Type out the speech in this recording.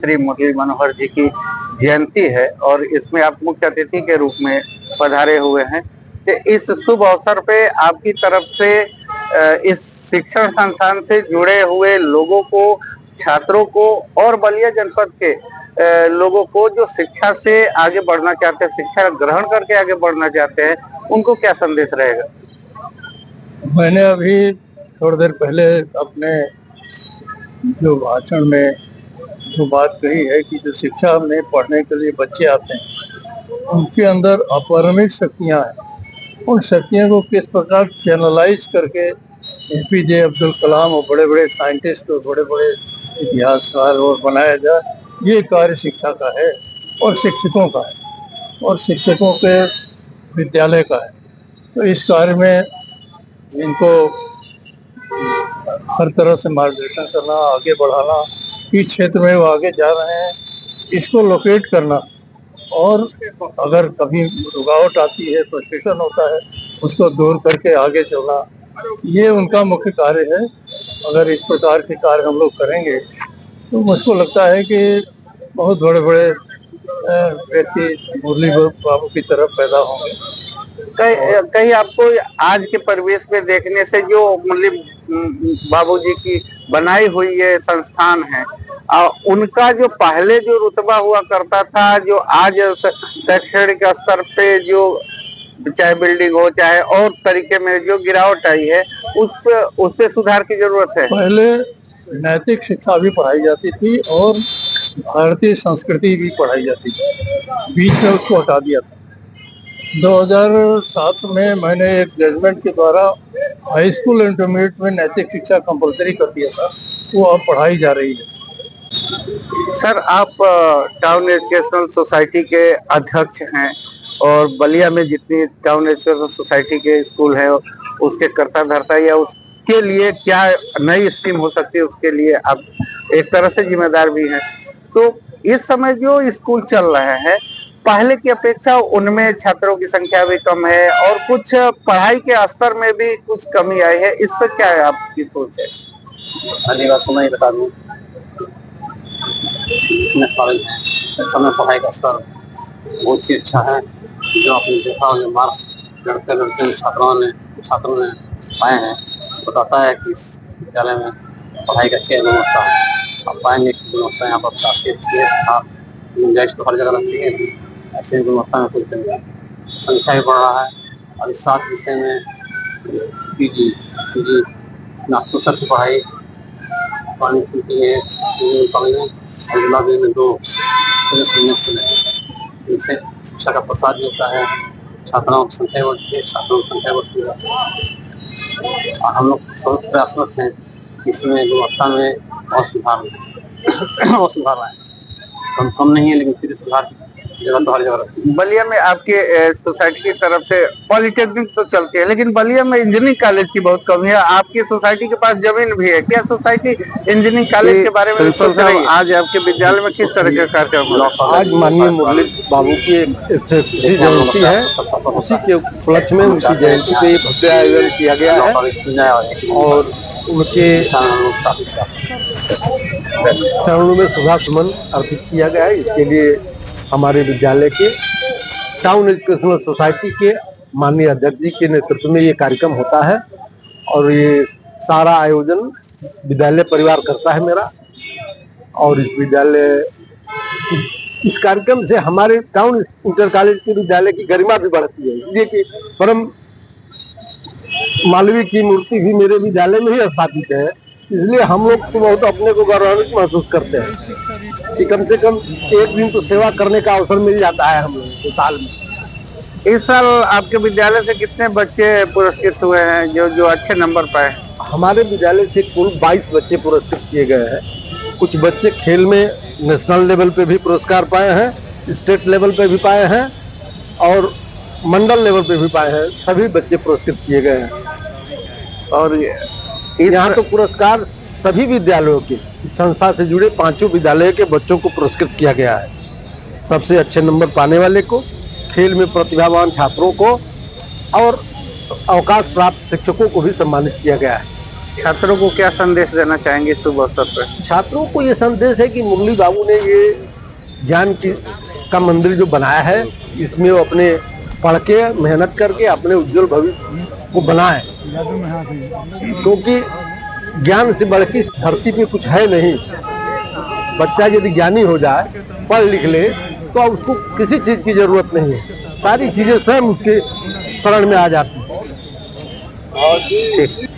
श्री मुरली मनोहर जी की जयंती है और इसमें आप मुख्य अतिथि के रूप में पधारे हुए हैं। कि इस शुभ अवसर पे आपकी तरफ से इस शिक्षण संस्थान से जुड़े हुए लोगों को, छात्रों को और बलिया जनपद के लोगों को जो शिक्षा से आगे बढ़ना चाहते हैं, शिक्षा ग्रहण करके आगे बढ़ना चाहते हैं, उनको क्या संदेश रहेगा? मैंने अभी थोड़ी देर पहले अपने जो भाषण में जो बात कही है कि जो शिक्षा में पढ़ने के लिए बच्चे आते हैं उनके अंदर अपरिमित शक्तियां हैं। उन शक्तियों को किस प्रकार चैनलाइज करके एपीजे अब्दुल कलाम और बड़े बड़े साइंटिस्ट और बड़े बड़े इतिहासकार और बनाया जाए, ये कार्य शिक्षा का है और शिक्षकों का है और शिक्षकों के विद्यालय का है। तो इस कार्य में इनको हर तरह से मार्गदर्शन करना, आगे बढ़ाना, किस क्षेत्र में वो आगे जा रहे हैं इसको लोकेट करना और अगर कभी रुकावट आती है, फ्रस्ट्रेशन होता है, उसको दूर करके आगे चलना, ये उनका मुख्य कार्य है। अगर इस प्रकार के कार्य हम लोग करेंगे तो मुझको लगता है कि बहुत बड़े बड़े व्यक्ति मुरली बाबू की तरफ पैदा होंगे। कहीं आपको आज के परिवेश में देखने से जो मुरली बाबूजी की बनाई हुई ये संस्थान है, उनका जो पहले जो रुतबा हुआ करता था, जो आज शैक्षणिक स्तर पे जो चाहे बिल्डिंग हो चाहे और तरीके में जो गिरावट आई है, उस पे सुधार की जरूरत है। पहले नैतिक शिक्षा भी पढ़ाई जाती थी और भारतीय संस्कृति भी पढ़ाई जाती थी, बीच में उसको हटा दिया था। 2007 में मैंने एक जजमेंट के द्वारा हाई स्कूल इंटरमीडिएट में नैतिक शिक्षा कंपलसरी कर दिया था, वो अब पढ़ाई जा रही है। सर, आप टाउन एजुकेशनल सोसाइटी के अध्यक्ष हैं और बलिया में जितनी टाउन एजुकेशनल सोसाइटी के स्कूल है उसके कर्ता धर्ता या उसके लिए क्या नई स्कीम हो सकती है, उसके लिए आप एक तरह से जिम्मेदार भी हैं। तो इस समय जो स्कूल चल रहे हैं, पहले की अपेक्षा उनमें छात्रों की संख्या भी कम है और कुछ पढ़ाई के स्तर में भी कुछ कमी आई है, इस पर क्या है आपकी सोच है? पहली बात तो मैं बता दूं, समय पढ़ाई का स्तर बहुत ही अच्छा है। जो आपने देखा, जो मार्क्स लड़के लड़के छात्रों ने पाए हैं, बताता है कि इस विद्यालय में पढ़ाई का क्या गुणवत्ता है। आप पाएंगे कि गुणवत्ता यहाँ पर काफी अच्छी है। गुंजाइश तो हर जगह लगती है, ऐसे गुणवत्ता में कोई कमी नहीं। संख्या भी बढ़ रहा है और इस 7 विषय में पीजी स्नातकोत्तर की पढ़ाई पानी छूटी है और गुलाबी में 2 इससे शिक्षा का प्रसार भी होता है, छात्राओं की संख्या बढ़ती है, छात्रों की संख्या बढ़ती है और हम लोग सब प्रयासरत हैं इसमें गुणवत्ता में और सुधार आए। कम नहीं है, लेकिन फिर सुधार जगह तो हर जगह। बलिया में आपके सोसाइटी की तरफ से पॉलिटेक्निक तो चलती है, लेकिन बलिया में इंजीनियरिंग कॉलेज की बहुत कमी है। आपकी सोसाइटी के पास जमीन भी है, क्या सोसाइटी इंजीनियरिंग कॉलेज के बारे में सोच रही है? आज आपके विद्यालय में किस तरह का कार्यक्रम? आज माननीय मुरली बाबू की एक जयंती है, उसी के उपलक्ष्य में उनकी जयंती पे भव्य आयोजन किया गया है और उनके चरणों में श्रद्धा सुमन अर्पित किया गया है। इसके लिए हमारे विद्यालय के टाउन एजुकेशनल सोसाइटी के माननीय अध्यक्ष जी के नेतृत्व में ये कार्यक्रम होता है और ये सारा आयोजन विद्यालय परिवार करता है मेरा। और इस कार्यक्रम से हमारे टाउन इंटर कॉलेज के विद्यालय की गरिमा भी बढ़ती है, इसलिए कि परम मालवीय की मूर्ति भी मेरे विद्यालय में ही स्थापित है। इसलिए हम लोग तो बहुत अपने को गौरवान्वित महसूस करते हैं कि कम से कम एक दिन तो सेवा करने का अवसर मिल जाता है हम लोगों को साल में। इस साल आपके विद्यालय से कितने बच्चे पुरस्कृत हुए हैं जो अच्छे नंबर पाए? हमारे विद्यालय से कुल 22 बच्चे पुरस्कृत किए गए हैं। कुछ बच्चे खेल में नेशनल लेवल पे भी पुरस्कार पाए हैं, स्टेट लेवल पे भी पाए हैं और मंडल लेवल पे भी पाए हैं। सभी बच्चे पुरस्कृत किए गए हैं और यहाँ तो पुरस्कार सभी विद्यालयों के, इस संस्था से जुड़े 5 विद्यालयों के बच्चों को पुरस्कृत किया गया है। सबसे अच्छे नंबर पाने वाले को, खेल में प्रतिभावान छात्रों को और अवकाश प्राप्त शिक्षकों को भी सम्मानित किया गया है। छात्रों को क्या संदेश देना चाहेंगे शुभ अवसर पर? छात्रों को ये संदेश है कि मुरली बाबू ने ये ज्ञान की का मंदिर जो बनाया है, इसमें वो अपने पढ़ के मेहनत करके अपने उज्जवल भविष्य को बनाए, क्योंकि ज्ञान से बढ़ के इस धरती पे कुछ है नहीं। बच्चा यदि ज्ञानी हो जाए, पढ़ लिख ले, तो अब उसको किसी चीज की जरूरत नहीं है, सारी चीजें स्वयं उसके शरण में आ जाती है। ठीक।